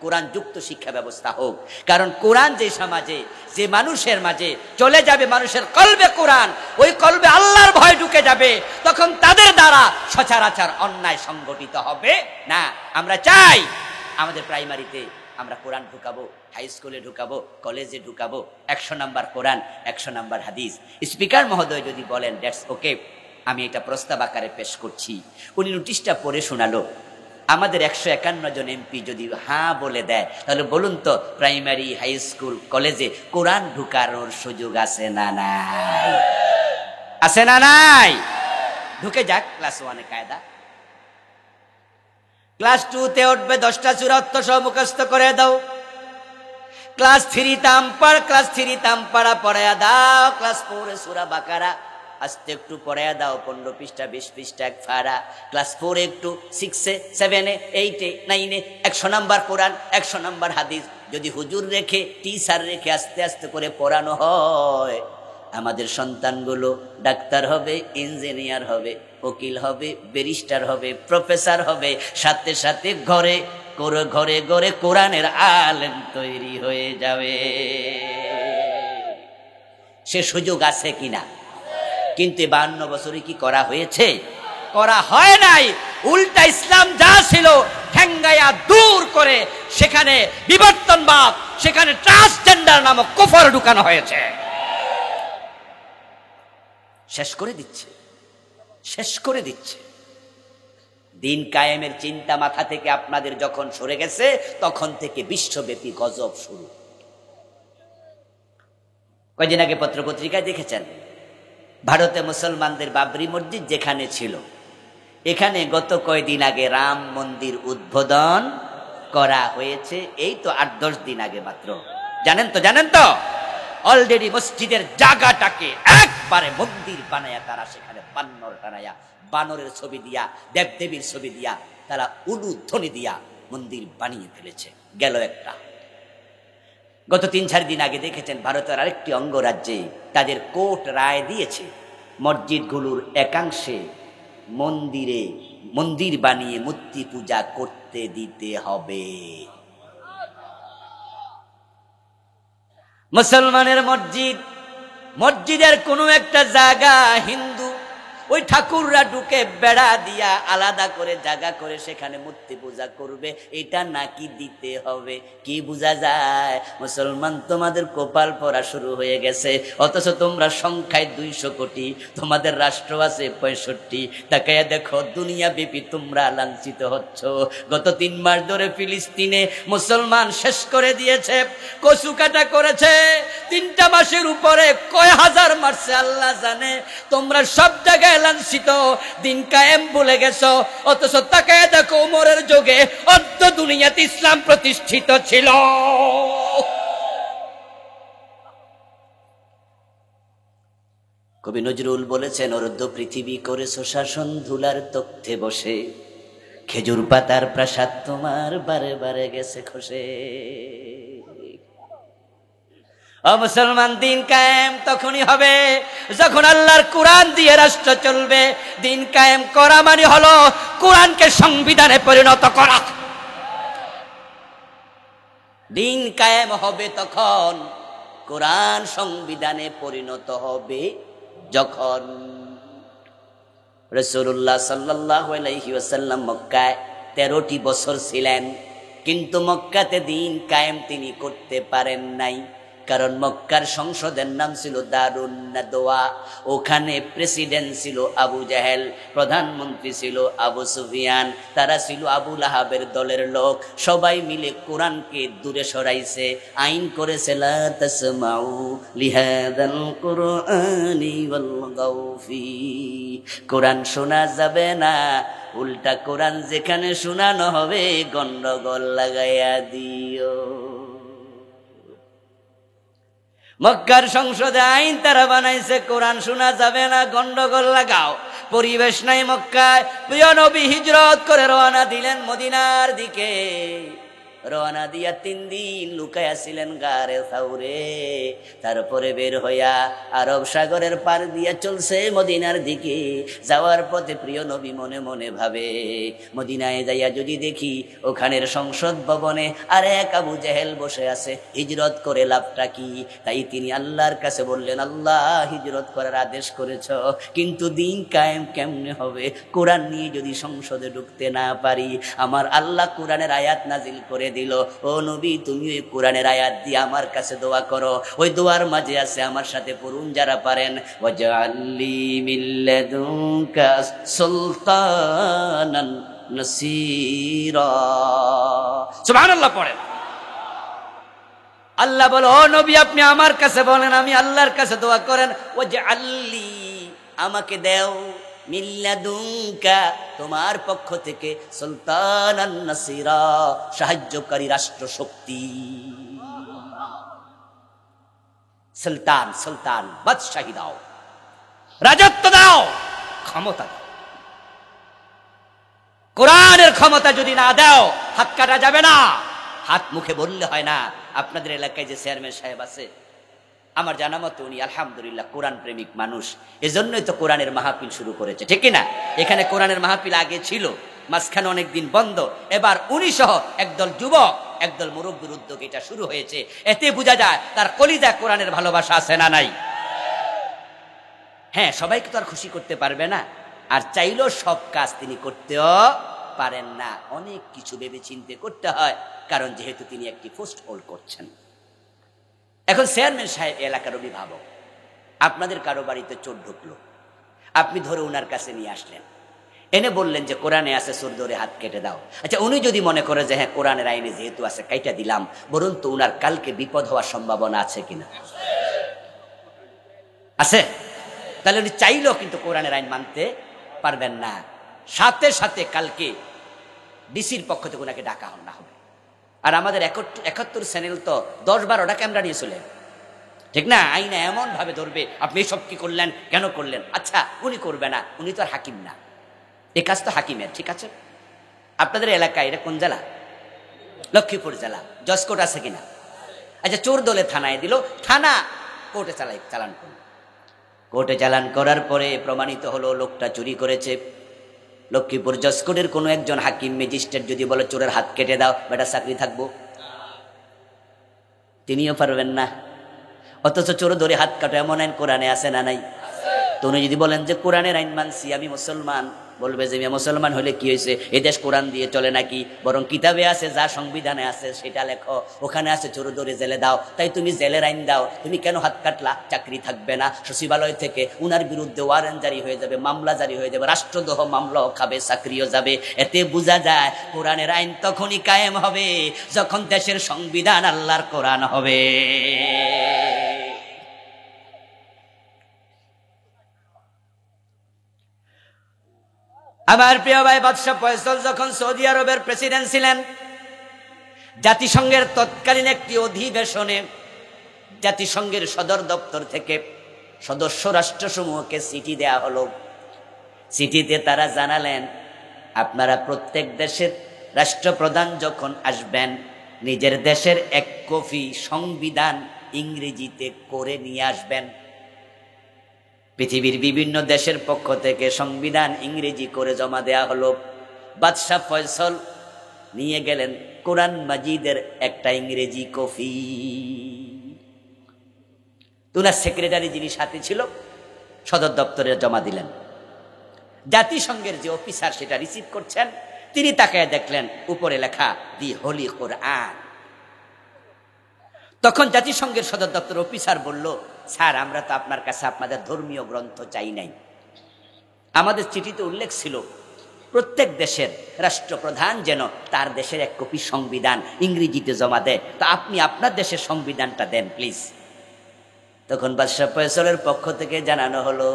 কোরআন যুক্ত শিক্ষা ব্যবস্থা হোক, কারণ কোরআন যে সমাজে, যে মানুষের মাঝে চলে যাবে, মানুষের কলবে কোরআন, ওই কলবে আল্লাহর ভয় ঢুকে যাবে, তখন তাদের দ্বারা সচরাচর অন্যায় সংগঠিত হবে না। আমরা চাই আমাদের প্রাইমারিতে আমরা কোরআন ঢুকাবো, হাই স্কুলে ঢুকাবো, কলেজে ঢুকাবো, 100 নাম্বার কোরআন, 100 নাম্বার হাদিস। স্পিকার মহোদয় যদি বলেন দ্যাটস ওকে, আমি এটা প্রস্তাব আকারে পেশ করছি। উনি নোটিশটা পড়ে শোনালো। আমাদের 151 জন এমপি যদি হ্যাঁ বলে দেয়, তাহলে বলুন তো প্রাইমারি, হাই স্কুল, কলেজে কোরআন ঢুকানোর সুযোগ আছে না নাই? আছে না নাই? ঢুকে যাক। ক্লাস 1-এ কায়দা, ক্লাস 2-তে উঠবে 10টা সূরা সহ মুখস্থ করে দাও। ক্লাস 3-তে আমপাড়া, ক্লাস 3-তে আমপাড়া পড়ায়া দাও। ক্লাস 4-এ সূরা বাকারা আস্তে একটু পড়ায়া দাও, 15 পৃষ্ঠা 20 পৃষ্ঠা এক ফাড়া। ক্লাস 4-এ একটু, 6-এ 7-এ 8-এ 9-এ 100 নাম্বার কোরআন, 100 নাম্বার হাদিস। যদি হুজুর রেখে, টিচার রেখে আস্তে আস্তে করে পড়ানো হয়, আমাদের সন্তানগুলো ডাক্তার হবে, ইঞ্জিনিয়ার হবে, উকিল হবে, ব্যারিস্টার হবে, প্রফেসর হবে, সাথে সাথে ঘরে ঘরে কোরআনের আলেম তৈরি হয়ে যাবে। সে সুযোগ আছে কিনা? কিন্তু 52 বছরে কি করা হয়েছে? করা হয় নাই। উল্টা ইসলাম যা ছিল ঠেঙ্গাইয়া দূর করে সেখানে বিবর্তনবাদ, সেখানে ট্রান্সজেন্ডার নামক কুফর ঢুকানো হয়েছে। শেষ করে দিচ্ছে। দিন কায়েমের চিন্তা মাথা থেকে আপনাদের যখন সরে গেছে, তখন থেকে বিশ্বব্যাপী গজব শুরু। কয়েকদিন আগে পত্রপত্রিকায় দেখেছেন, ভারতে মুসলমানদের বাবরি মসজিদ যেখানে ছিল, এখানে গত কয়দিন আগে রাম মন্দির উদ্বোধন করা হয়েছে, এই তো 8-10 দিন আগে মাত্র। জানেন তো অলরেডি মসজিদের জায়গাটাকে একবারে মন্দির বানায়া তারা সেখানে বানর টানায়া, বানরের ছবি দিয়া, দেবদেবীর ছবি দিয়া, তারা উলুধ্বনি দিয়া মন্দির বানিয়ে ফেলেছে। গেল একটা। গত 3-4 দিন আগে দেখেছেন ভারতের আরেকটি অঙ্গরাজ্যে তাদের কোর্ট রায় দিয়েছে মসজিদগুলোর একাংশে মন্দির বানিয়ে মূর্তি পূজা করতে দিতে হবে। মুসলমানের মসজিদের কোনো একটা জায়গা হিন্দু ওই ঠাকুররা ঢুকে বেড়া দিয়া আলাদা করে জায়গা করে সেখানে মূর্তি পূজা করবে, এটা নাকি দিতে হবে। কি বোঝা যায়? মুসলমান তোমাদের কপাল পড়া শুরু হয়ে গেছে, অথচ তোমরা সংখ্যায় 200 কোটি, তোমাদের রাষ্ট্র আছে 65। তাকায়া দেখো দুনিয়া ব্যাপী তোমরা লাঞ্ছিত হচ্ছ। গত 3 মাস ধরে ফিলিস্তিনে মুসলমান শেষ করে দিয়েছে, কচু কাটা করেছে। 3টা মাসের উপরে কয় হাজার মারছে আল্লাহ জানে। তোমরা সব জায়গায় লাঞ্ছিত, দিন কায়েম ভুলে গেছো। অথচ তাকায় দেখো ওমরের যুগে অর্ধ দুনিয়াতে ইসলাম প্রতিষ্ঠিত ছিল। কবি নজরুল বলেছেন, অর্ধ পৃথিবী করেছো শাসন ধুলার তখ্তে বসে, খেজুর পাতার প্রাসাদ তোমার বারে বারে গেছে খসে। মুসলমান, দিন কায়েম তখনই হবে যখন আল্লাহর কোরআন দিয়ে রাষ্ট্র চলবে। দিন কায়েম করা মানে হলো কোরআনকে সংবিধানে পরিণত করা। দিন কায়েম হবে তখন, কোরআন সংবিধানে পরিণত হবে যখন। রাসূলুল্লাহ সাল্লাল্লাহু আলাইহি ওয়াসাল্লাম মক্কায় 13টি বছর ছিলেন, কিন্তু মক্কাতে দিন কায়েম তিনি করতে পারেন নাই। কারণ মক্কার সংসদের নাম ছিল দারুন নাদওয়া। ওখানে প্রেসিডেন্ট ছিল আবু জাহেল, প্রধানমন্ত্রী ছিল আবু সুফিয়ান, তারা ছিল আবু লাহাবের দলের লোক। সবাই মিলে কোরআনকে দূরে সরাইছে, আইন করেছে লা তাসমাউ লিহাদাল কুরআনি ওয়ালগাউ ফি। কোরআন শোনা যাবে না, উল্টা কোরআন যেখানে শোনানো হবে গন্ডগোল লাগাইয়া দিও। মক্কার সংসদে আইন তারা বানাইছে, কোরআন শোনা যাবে না, গন্ডগোল লাগাও। পরিবেশ নাই মক্কায়। প্রিয় নবী হিজরত করে রওনা দিলেন মদিনার দিকে। রওনা দিয়া 3 দিন লুকায়া ছিলেন গারে সাউরে। তারপরে বের হইয়া আরব সাগরের পার দিয়া চলছে মদিনার দিকে। যাওয়ার পথে প্রিয় নবী মনে মনে ভাবে, মদিনায় যাইয়া যদি দেখি ওখানের সংসদ ভবনে আর এক আবু জেহেল বসে আছে, হিজরত করে লাভটা কি? তাই তিনি আল্লাহর কাছে বললেন, আল্লাহ হিজরত করার আদেশ করেছ, কিন্তু দিন কায়েম কেমনে হবে? কোরআন নিয়ে যদি সংসদে ঢুকতে না পারি। আমার আল্লাহ কোরআনের আয়াত নাজিল করে দিল, ও নবী তুমি ওই কোরআনের আয়াত দিয়ে আমার কাছে দোয়া করো। ওই দোয়ার মাঝে আছে, আমার সাথে পড়ুন যারা পারেন, ওয়াজআললি মিন লাদুনকা সুলতানান নাসীরা। সুবহানাল্লাহ পড়েন। আল্লাহ বলে, ও নবী আপনি আমার কাছে বলেন, আমি আল্লাহর কাছে দোয়া করেন, ওয়াজআললি আমাকে দেও, মিল্লাদুনকা তোমার পক্ষ থেকে, সুলতানান নাসীরা সাহায্যকারী রাষ্ট্র শক্তি। সুলতান বাদশাহী দাও, রাজত্ব দাও, ক্ষমতা দাও। কোরআনের ক্ষমতা যদি না দাও হাত কাটা যাবে না। হাত মুখে বললে হয় না। আপনাদের এলাকায় যে চেয়ারম্যান সাহেব আছে, আমার জানা মতো উনি আলহামদুলিল্লাহ কোরআন প্রেমিক মানুষ। এজন্যই তো কোরআনের মাহফিল শুরু করেছে, ঠিক কিনা? এখানে কোরআনের মাহফিল আগে ছিল, মাঝখানে অনেকদিন বন্ধ। এবার উনি সহ একদল যুবক, একদল মুরব্বীর উদ্যোগে এটা শুরু হয়েছে। এতে বোঝা যায় তার কলিজায় কোরআনের ভালোবাসা আছে না নাই। হ্যাঁ, সবাইকে তো আর খুশি করতে পারবে না, আর চাইলেও সব কাজ তিনি করতেও পারেন না। অনেক কিছু ভেবে চিন্তে করতে হয়, কারণ যেহেতু তিনি একটি পোস্ট হোল্ড করছেন। এখন চেয়ারম্যান সাহেব এলাকার অভিভাবক, আপনাদের কারো বাড়িতে চোর ঢুকলো, আপনি ধরে উনার কাছে নিয়ে আসলেন, এনে বললেন যে কোরআনে আছে চোর ধরে হাত কেটে দাও। আচ্ছা, উনি যদি মনে করে যে হ্যাঁ কোরআনের আইনে যেহেতু আছে কাইটা দিলাম, বরং তো উনার কালকে বিপদ হওয়ার সম্ভাবনা আছে কিনা? আছে। তাহলে উনি চাইলেও কিন্তু কোরআনের আইন মানতে পারবেন না। সাথে সাথে কালকে ডিসির পক্ষ থেকে ওনাকে ডাকা না হবে। আর আমাদের 71 চ্যানেল তো 10-12টা ক্যামেরা নিয়ে চলে, ঠিক না? আইনা এমন ভাবে ধরবে, আপনি এসব কি করলেন, কেন করলেন? আচ্ছা, উনি করবে না, উনি তো আর হাকিম না, এ কাজ তো হাকিমের। ঠিক আছে, আপনাদের এলাকায় এটা কোন জেলা? লক্ষ্মীপুর জেলা। জজ কোর্ট আছে কিনা? আচ্ছা, চোর দলে থানায় দিল, থানা কোর্টে চালান করল। কোর্টে চালান করার পরে প্রমাণিত হলো লোকটা চুরি করেছে। লক্ষ্মীপুর জজ কোর্টের কোনো একজন হাকিম ম্যাজিস্ট্রেট যদি বলে চোরের হাত কেটে দাও, বেটা চাকরি থাকবো? তিনিও পারবেন না। অথচ চোর ধরে হাত কাটো এমন আইন কোরআনে আছে না নাই? তো উনি যদি বলেন যে কোরআনের আইন মানছি, আমি মুসলমান, বলবে যে মুসলমান হলে কি হয়েছে, এ দেশ কোরআন দিয়ে চলে নাকি? বরং কিতাবে আছে, যা সংবিধানে আছে সেটা লেখো, ওখানে আছে চোর ধরে জেলে দাও। তাই তুমি জেলের আইন দাও, তুমি কেন হাত কাটলা? চাকরি থাকবে না। সচিবালয় থেকে উনার বিরুদ্ধে ওয়ারেন্ট জারি হয়ে যাবে, মামলা জারি হয়ে যাবে, রাষ্ট্রদ্রোহ মামলাও খাবে, চাকরিও যাবে। এতে বোঝা যায় কোরআনের আইন তখনই কায়েম হবে যখন দেশের সংবিধান আল্লাহর কোরআন হবে। আমার প্রিয় ভাই, বাদশাহ ফয়সাল যখন সৌদি আরবের প্রেসিডেন্ট ছিলেন, জাতিসংঘের তৎকালীন একটি অধিবেশনে জাতিসংঘের সদর দপ্তর থেকে সদস্য রাষ্ট্রসমূহকে চিঠি দেয়া হলো। চিঠিতে তারা জানালেন, আপনারা প্রত্যেক দেশের রাষ্ট্রপ্রধান যখন আসবেন, নিজের দেশের এক কপি সংবিধান ইংরেজিতে করে নিয়ে আসবেন। পৃথিবীর বিভিন্ন দেশের পক্ষ থেকে সংবিধান ইংরেজি করে জমা দেয়া হলো। বাদশাহ ফয়সাল নিয়ে গেলেন কোরআন মাজিদের একটা ইংরেজি কপি। তুনার সেক্রেটারি যিনি সাথে ছিল, সদর দপ্তরে জমা দিলেন। জাতিসংঘের যে অফিসার সেটা রিসিভ করছেন, তিনি তাকায় দেখলেন উপরে লেখা দি হোলি কোরআন। তখন জাতিসংঘের সদর দপ্তর অফিসার বলল, স্যার, আমরা তো আপনার কাছে আপনাদের ধর্মীয় গ্রন্থ চাই নাই। আমাদের চিঠিতে উল্লেখ ছিল প্রত্যেক দেশের রাষ্ট্রপ্রধান যেন তার দেশের এক কপি সংবিধান ইংরেজিতে জমা দেয়, তো আপনি আপনার দেশের সংবিধানটা দেন প্লিজ। তখন বাদশাহ ফয়সালের পক্ষ থেকে জানানো হলো,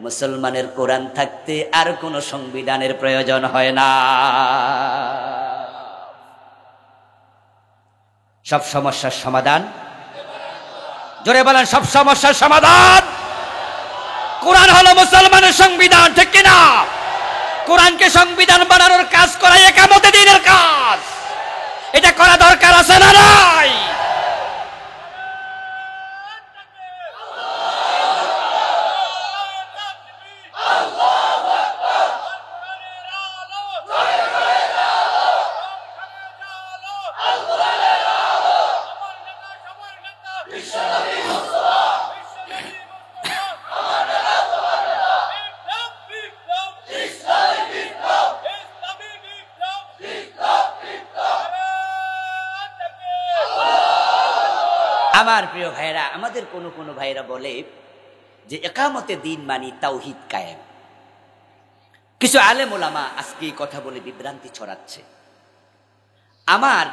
মুসলমানের কোরআন থাকতে আর কোনো সংবিধানের প্রয়োজন হয় না। সব সমস্যার সমাধান, জোরে বলেন, সব সমস্যার সমাধান কোরআন হলো মুসলমানের সংবিধান, ঠিক কিনা? কোরআনকে সংবিধান বানানোর কাজ করা ইকামতে দ্বীনের কাজ। এটা করা দরকার আছে না নাই? আমার প্রিয় ভাইরা, আমাদের কোন ভাইরা বলে যে একামতে দিন মানি তাওহীদ কায়েম। কিছু আলেম ওলামা আজকে এই কথা বলে বিভ্রান্তি ছড়াচ্ছে। আমার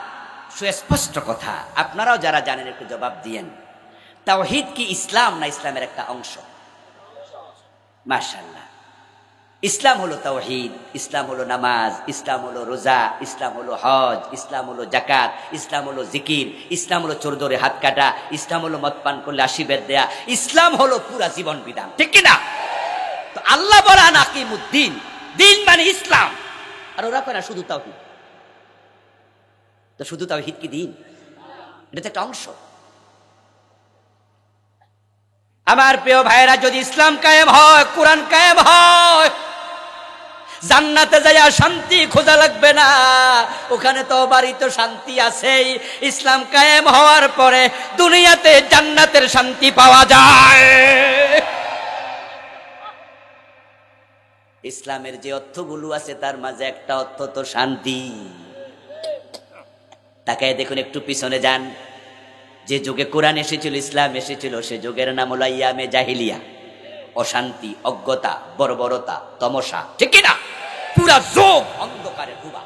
সুস্পষ্ট কথা, আপনারাও যারা জানেন একটু জবাব দিয়েন, তাওহীদ কি ইসলাম না ইসলামের একটা অংশ? মাশাআল্লাহ, ইসলাম হলো তাওহীদ, ইসলাম হলো নামাজ, ইসলাম হলো রোজা, ইসলাম হলো হজ, ইসলাম হলো যাকাত, ইসলাম হলো জিকির, ইসলাম হলো চোর ধরে হাত কাটা, ইসলাম হলো মদ পান করলে আশীর্বাদ দেয়া, ইসলাম হলো পুরা জীবন বিধান, ঠিক কিনা? তো আল্লাহ বলেন আকিমুদ্দিন, দিন মানে ইসলাম, আর ওরা কয় না শুধু তাওহীদ। তো শুধু তাওহীদ কি দিন? এটা তো একটা অংশ। আমার প্রিয় ভাইরা, যদি ইসলাম কায়েম হয়, কোরআন কায়েম হয়, জান্নাতে যাইয়া শান্তি খোঁজা লাগবে না, ওখানে তো বাড়িতে শান্তি আছেই। ইসলাম কায়েম হওয়ার পরে দুনিয়াতে জান্নাতের শান্তি পাওয়া যায়। ইসলামের যে অর্থগুলো আছে তার মাঝে একটা অর্থ তো শান্তি। তাকায় দেখুন, একটু পিছনে যান, যে যুগে কোরআন এসেছিল, ইসলাম এসেছিল, সে যুগের নাম হলো ইয়ামে জাহিলিয়া, অশান্তি, অজ্ঞতা, বর্বরতা, তমসা, ঠিক কিনা? পুরা যুগ অন্ধকারে ডুবা।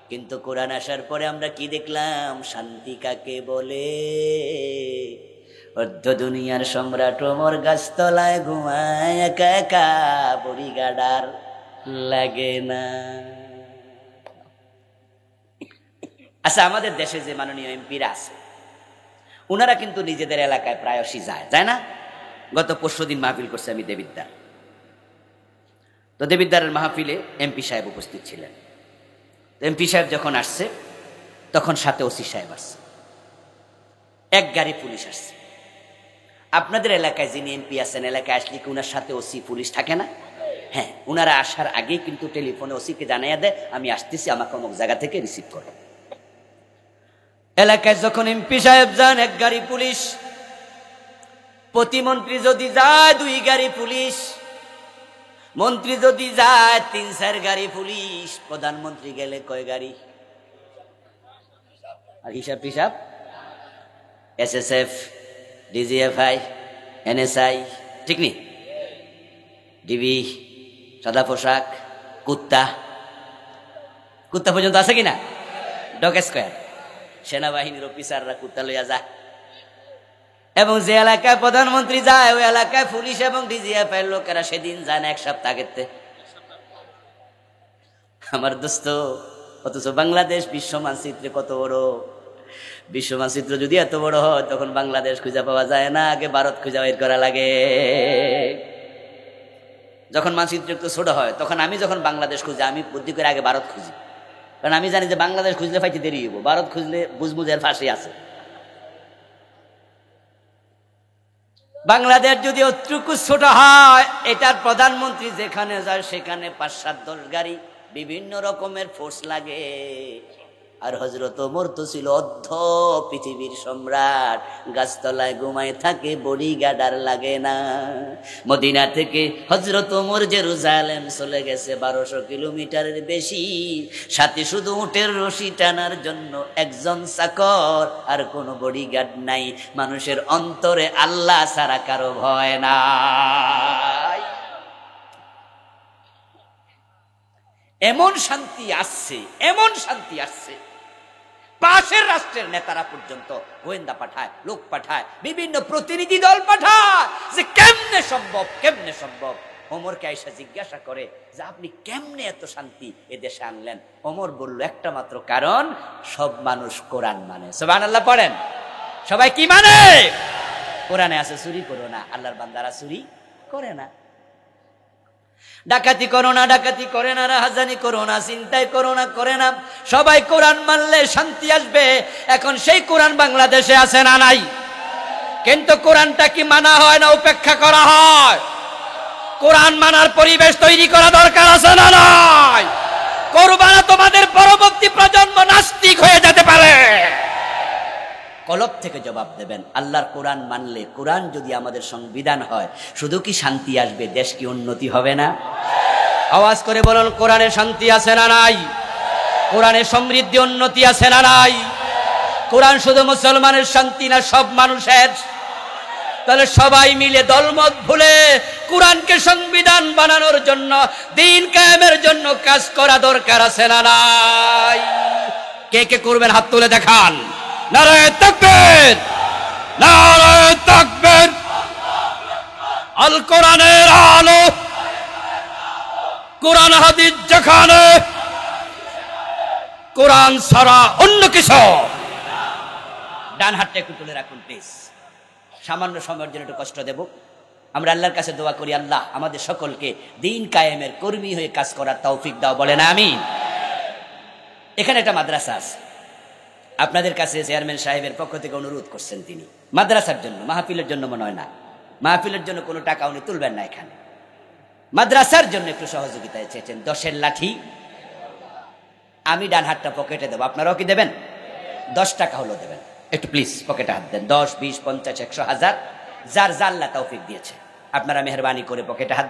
কিন্তু কোরআন আসার পরে আমরা কি দেখলাম? শান্তি কাকে বলে? অর্ধ দুনিয়ার সম্রাট ওমর গাছতলায় ঘুমায় একা একা বড়ি গাডার। লাগে না। আচ্ছা, আমাদের দেশে যে মাননীয় এমপিরা আছে ওনারা কিন্তু নিজেদের এলাকায় প্রায়শই যায় না? গত পরশুদিন মাহফিল করছে আমি দেবিদ্দার। তো দেবিদ্দারের মাহফিলে এমপি সাহেব উপস্থিত ছিলেন। এমপি সাহেব যখন আসছে তখন সাথে ওসি সাহেব আসছে, এক গাড়ি পুলিশ আসছে। আপনাদের এলাকায় যিনি এমপি আছেন, এলাকায় আসলে কি উনার সাথে ওসি পুলিশ থাকে না? হ্যাঁ, উনারা আসার আগেই কিন্তু টেলিফোনে ওসিকে জানাইয়া দেয় আমি আসতেছি, আমাকে অমুক জায়গা থেকে রিসিভ করো। এলাকায় যখন এমপি সাহেব যান, এক গাড়ি পুলিশ। প্রতিমন্ত্রী যদি যায় 2 গাড়ি পুলিশ, মন্ত্রী যদি যায় 3-4 গাড়ি পুলিশ, প্রধানমন্ত্রী গেলে কয় গাড়ি? আর হিসাব টিসাব এসএসএফ, ডিজিএফআই, এনএসআই, ঠিক নি? ডিবি, সাদা পোশাক, কুত্তা পর্যন্ত আছে কিনা? ডগ স্কোয়ার, সেনাবাহিনীর অফিসাররা কুত্তা লইয়া যায়। এবং যে এলাকায় প্রধানমন্ত্রী যায় ওই এলাকায় পুলিশ এবং ডিজিএফআই এর লোকেরা সেদিন যায় না, 1 সপ্তাহ আগেতে। আমার দোস্ত, অথচ বাংলাদেশ বিশ্ব মানচিত্রে কত বড়। বিশ্ব মানচিত্র যদি এত বড় হয় তখন বাংলাদেশ খুঁজে পাওয়া যায় না, আগে ভারত খুঁজে বের করা লাগে। যখন মানচিত্র একটু ছোট হয় তখন আমি যখন বাংলাদেশ খুঁজি আমি বুদ্ধি করে আগে ভারত খুঁজি, কারণ আমি জানি যে বাংলাদেশ খুঁজলে পাইতে দেরি হইব, ভারত খুঁজলে বুঝবুঝের ফাঁসি আছে। বাংলাদেশ যদি অতটুকু ছোট হয়, এটার প্রধানমন্ত্রী যেখানে যায় সেখানে 5-7-10 গাড়ি বিভিন্ন রকমের ফোর্স লাগে। আর হযরত ওমর তো ছিল অর্ধ পৃথিবীর সম্রাট, গাছতলায় ঘুমায় থাকে, বডিগার্ড আর লাগে না। মদিনা থেকে হযরত ওমর জেরুজালেম চলে গেছে 1200 কিলোমিটারের বেশি, সাথে শুধু উটের রশি টানার জন্য একজন চাকর, আর কোনো বডিগার্ড নাই। মানুষের অন্তরে আল্লাহ ছাড়া কারো ভয় নাই। এমন শান্তি আসছে, এমন শান্তি আসছে, পাশের রাষ্ট্রের নেতারা পর্যন্ত গোয়েন্দা পাঠায়, লোক পাঠায়, বিভিন্ন প্রতিনিধি দল পাঠায় যে কেমনে সম্ভব। ওমরকে আয়েশা জিজ্ঞাসা করে যে আপনি কেমনে এত শান্তি এদেশে আনলেন? ওমর বলল একটা মাত্র কারণ, সব মানুষ কোরআন মানে। সুবহানাল্লাহ পড়েন। সবাই কি মানে? কোরআনে আছে চুরি করো না, আল্লাহর বান্দারা চুরি করে না। ডাকাতি করো না, ডাকাতি করে না। রাহাজানি করো না, চিন্তাই করে না। সবাই কোরআন মানলে শান্তি আসবে। এখন সেই কোরআন বাংলাদেশে আছে না নাই? কিন্তু কোরআনটা কি মানা হয় না উপেক্ষা করা হয়? কোরআন মানার পরিবেশ তৈরি করা দরকার আছে না নাই? করবা না, তোমাদের পরবর্তী প্রজন্ম নাস্তিক হয়ে যেতে পারে। কলব থেকে জবাব দেবেন। আল্লাহর কোরআন মানলে, কোরআন যদি আমাদের সংবিধান হয়, শুধু কি শান্তি আসবে, দেশ কি উন্নতি হবে না? আওয়াজ করে বলুন, কোরআনে শান্তি আছে না নাই? কোরআনে সমৃদ্ধি উন্নতি আছে না নাই? কোরআন শুধু মুসলমানের শান্তি না, সব মানুষের। তাহলে সবাই মিলে দলমত ভুলে কোরআনকে সংবিধান বানানোর জন্য, দ্বীন কায়েমের জন্য কাজ করা দরকার আছে না নাই? কে কে করবেন হাত তুলে দেখান। নারায়ে তাকবীর, নারায়ে তাকবীর। আল কোরআনের আলো, কোরআন হাদিস যেখানে, কোরআন ছাড়া অন্য কিছু। ডান হাতটা একটু তুলে রাখুন প্লিজ। সামান্য সময়ের জন্য একটু কষ্ট দেব। আমরা আল্লাহর কাছে দোয়া করি, আল্লাহ আমাদের সকলকে দ্বীন কায়েমের কর্মী হয়ে কাজ করার তৌফিক দাও, বলেন আমিন। এখানে একটা মাদ্রাসা আছে, আপনাদের কাছে চেয়ারম্যান সাহেবের পক্ষ থেকে অনুরোধ করছেন তিনি মাদ্রাসার জন্য, মাহফিলের জন্য মনে হয় না, মাহফিলের জন্য কোনো টাকা উনি তুলবেন না, এখানে মাদ্রাসার জন্য একটু সহযোগিতা চেয়েছেন। 10-এর লাঠি আমি ডান হাতটা পকেটে দেবো, আপনারাও কি দেবেন? 10 টাকা হলো দেবেন, একটু প্লিজ পকেটে হাত দেন। 10, 20, 50, 100, 1000, যার আল্লাহ তৌফিক দিয়েছে, আপনারা মেহরবানি করে পকেটে হাত